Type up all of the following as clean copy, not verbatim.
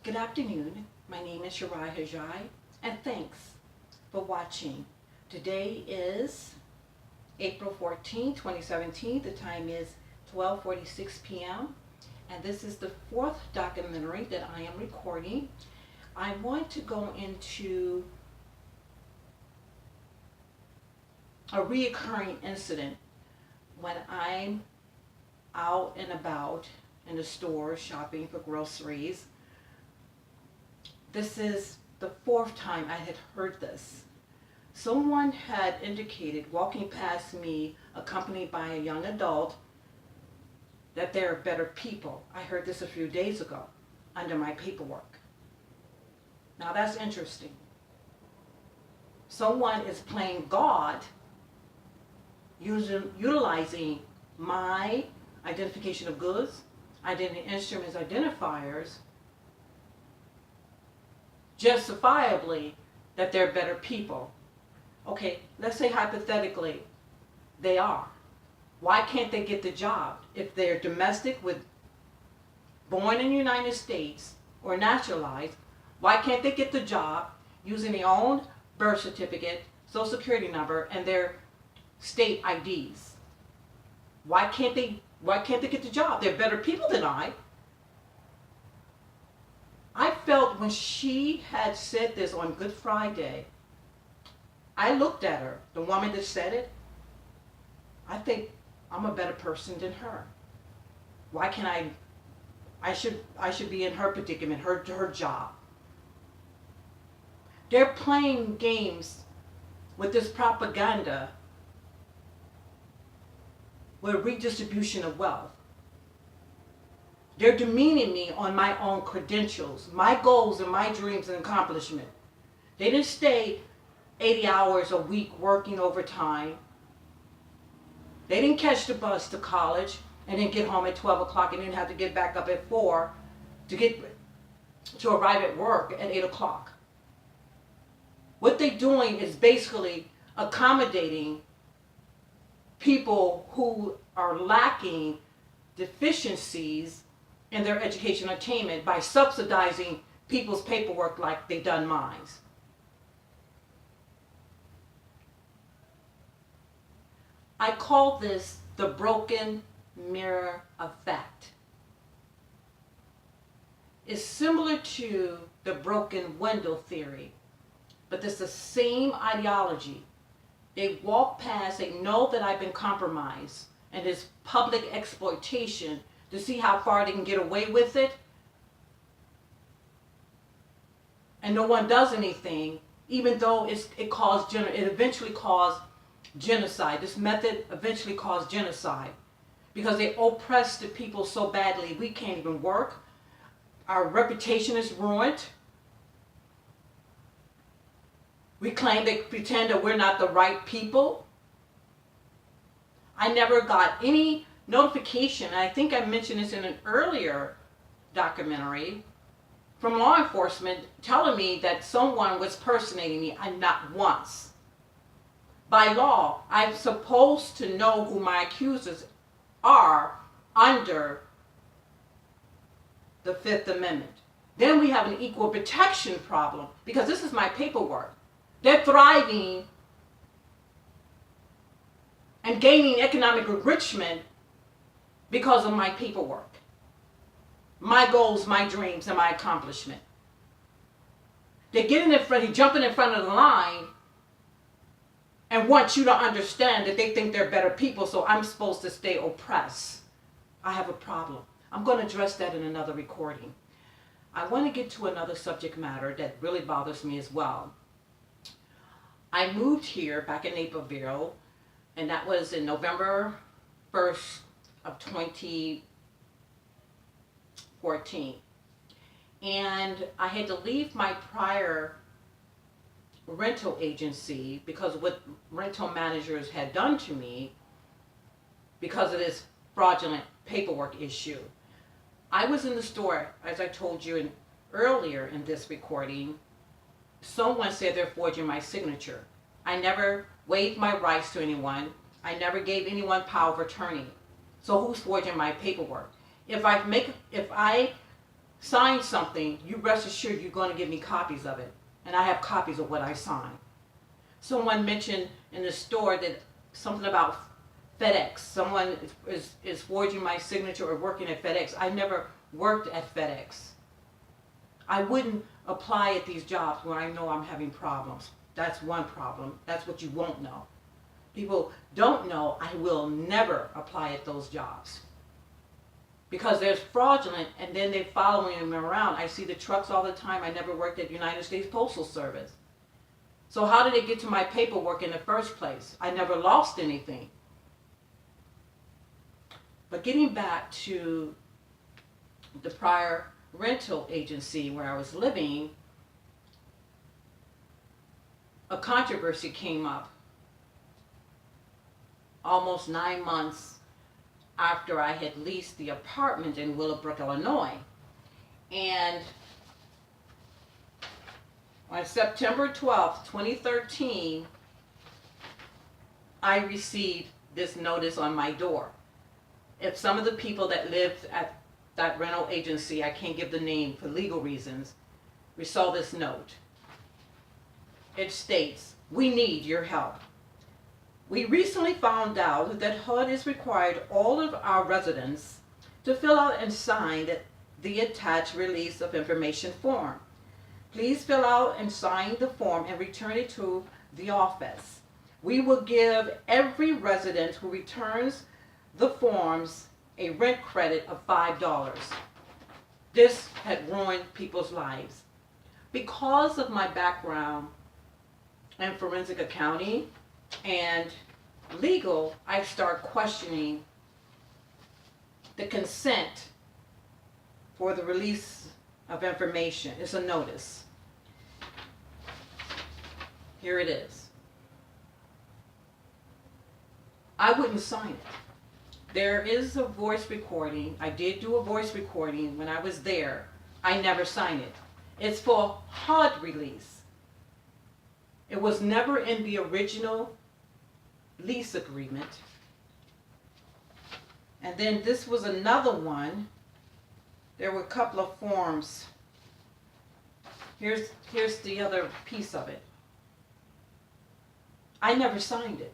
Good afternoon. My name is Sarai Ajai, and thanks for watching. Today is April 14, 2017. The time is 12:46 p.m. and this is the fourth documentary that I am recording. I want to go into a reoccurring incident when I'm out and about in the store shopping for groceries. This is the fourth time I had heard this. Someone had indicated, walking past me, accompanied by a young adult, that they're better people. I heard this a few days ago under my paperwork. Now that's interesting. Someone is playing God, utilizing my identification of goods, identity instruments, identifiers, justifiably that they're better people. Okay, let's say hypothetically they are. Why can't they get the job? If they're domestic born in the United States or naturalized, why can't they get the job using their own birth certificate, social security number, and their state IDs? Why can't they get the job? They're better people than I. I felt when she had said this on Good Friday, I looked at her, the woman that said it. I think I'm a better person than her. Why can't I should be in her predicament, her job. They're playing games with this propaganda with redistribution of wealth. They're demeaning me on my own credentials, my goals and my dreams and accomplishment. They didn't stay 80 hours a week working overtime. They didn't catch the bus to college and then get home at 12 o'clock and then have to get back up at 4 to arrive at work at 8 o'clock. What they're doing is basically accommodating people who are lacking deficiencies in their education attainment by subsidizing people's paperwork like they done mine. I call this the broken mirror effect. It's similar to the broken window theory, but it's the same ideology. They walk past, they know that I've been compromised, and there's public exploitation to see how far they can get away with it. And no one does anything, even though it eventually caused genocide. This method eventually caused genocide because they oppress the people so badly we can't even work. Our reputation is ruined. They pretend that we're not the right people. I never got any notification, and I think I mentioned this in an earlier documentary, from law enforcement telling me that someone was personating me, and not once. By law, I'm supposed to know who my accusers are under the Fifth Amendment. Then we have an equal protection problem because this is my paperwork. They're thriving and gaining economic enrichment because of my paperwork, my goals, my dreams, and my accomplishment. They're jumping in front of the line and want you to understand that they think they're better people, so I'm supposed to stay oppressed. I have a problem. I'm going to address that in another recording. I want to get to another subject matter that really bothers me as well. I moved here back in Naperville, and that was in November 1st of 2014. And I had to leave my prior rental agency because of what rental managers had done to me because of this fraudulent paperwork issue. I was in the store, as I told you earlier in this recording. Someone said they're forging my signature. I never waived my rights to anyone. I never gave anyone power of attorney. So who's forging my paperwork? If I sign something, you rest assured you're going to give me copies of it. And I have copies of what I sign. Someone mentioned in the store that something about FedEx. Someone is forging my signature or working at FedEx. I never worked at FedEx. I wouldn't apply at these jobs where I know I'm having problems. That's one problem. That's what you won't know. People don't know I will never apply at those jobs. Because there's fraudulent, and then they're following them around. I see the trucks all the time. I never worked at United States Postal Service. So how did they get to my paperwork in the first place? I never lost anything. But getting back to the prior rental agency where I was living, a controversy came up almost 9 months after I had leased the apartment in Willowbrook, Illinois. And on September 12th, 2013, I received this notice on my door. If some of the people that lived at that rental agency, I can't give the name for legal reasons, we saw this note. It states, "We need your help. We recently found out that HUD has required all of our residents to fill out and sign the attached release of information form. Please fill out and sign the form and return it to the office. We will give every resident who returns the forms a rent credit of $5. This had ruined people's lives. Because of my background in forensic accounting and legal, I start questioning the consent for the release of information. It's a notice. Here it is. I wouldn't sign it. There is a voice recording. I did do a voice recording when I was there. I never signed it. It's for HUD release. It was never in the original lease agreement. And then this was another one. There were a couple of forms. Here's the other piece of it. I never signed it.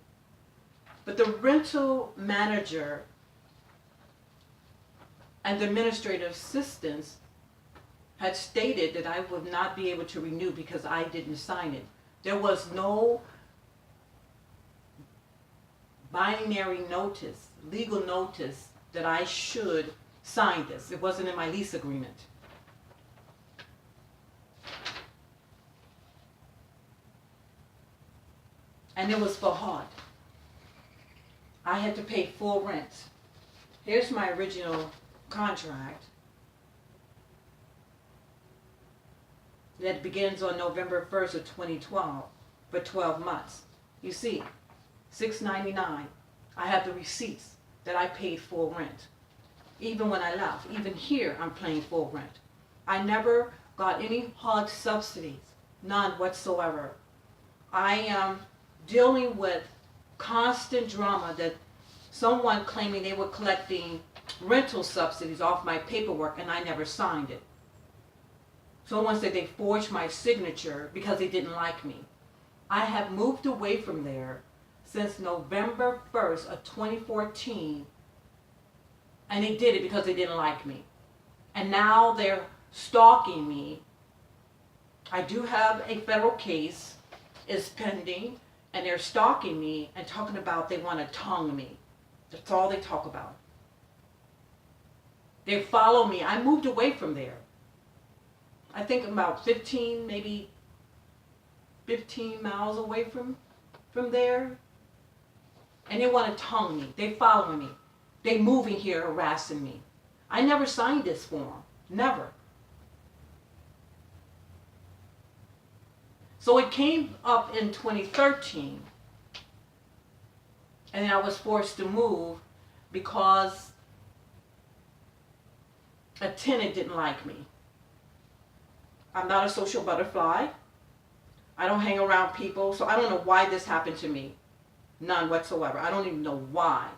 But the rental manager and the administrative assistants had stated that I would not be able to renew because I didn't sign it. There was no binary notice, legal notice that I should sign this. It wasn't in my lease agreement. And it was for HUD. I had to pay full rent. Here's my original contract that begins on November 1st of 2012 for 12 months. You see, $6.99. I have the receipts that I paid full rent. Even when I left, even here, I'm paying full rent. I never got any HUD subsidies, none whatsoever. I am dealing with constant drama that someone claiming they were collecting rental subsidies off my paperwork and I never signed it. Someone said they forged my signature because they didn't like me. I have moved away from there since November 1st of 2014, and they did it because they didn't like me. And now they're stalking me. I do have a federal case, it's pending, and they're stalking me and talking about they want to tongue me. That's all they talk about. They follow me. I moved away from there. I think about 15, maybe 15 miles away from there. And they want to tongue me. They following me. They moving here harassing me. I never signed this form. Never. So it came up in 2013. And I was forced to move because a tenant didn't like me. I'm not a social butterfly. I don't hang around people, so I don't know why this happened to me. None whatsoever. I don't even know why.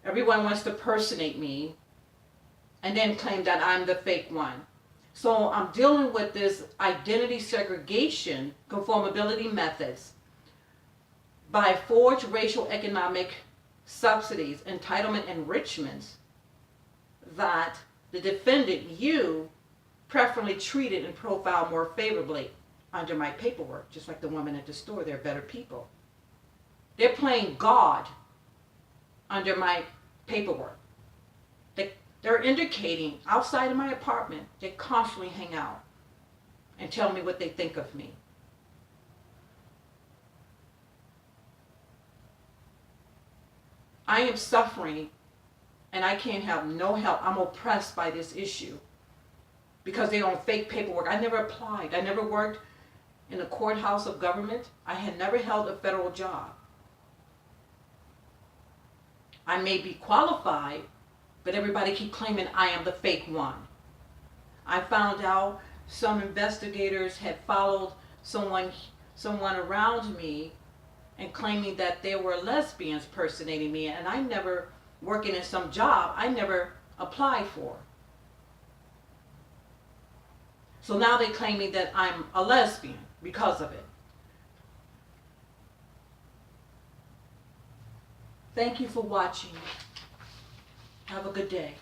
Everyone wants to personate me and then claim that I'm the fake one. So I'm dealing with this identity segregation, conformability methods by forged racial economic subsidies, entitlement enrichments that the defendant, you, preferably treated and profiled more favorably under my paperwork, just like the woman at the store. They're better people. They're playing God under my paperwork. They're indicating outside of my apartment, they constantly hang out and tell me what they think of me. I am suffering and I can't have no help. I'm oppressed by this issue because they're on fake paperwork. I never applied. I never worked in the courthouse of government. I had never held a federal job. I may be qualified, but everybody keep claiming I am the fake one. I found out some investigators had followed someone around me and claiming that they were lesbians personating me, and I never, working in some job, I never applied for. So now they claiming that I'm a lesbian because of it. Thank you for watching. Have a good day.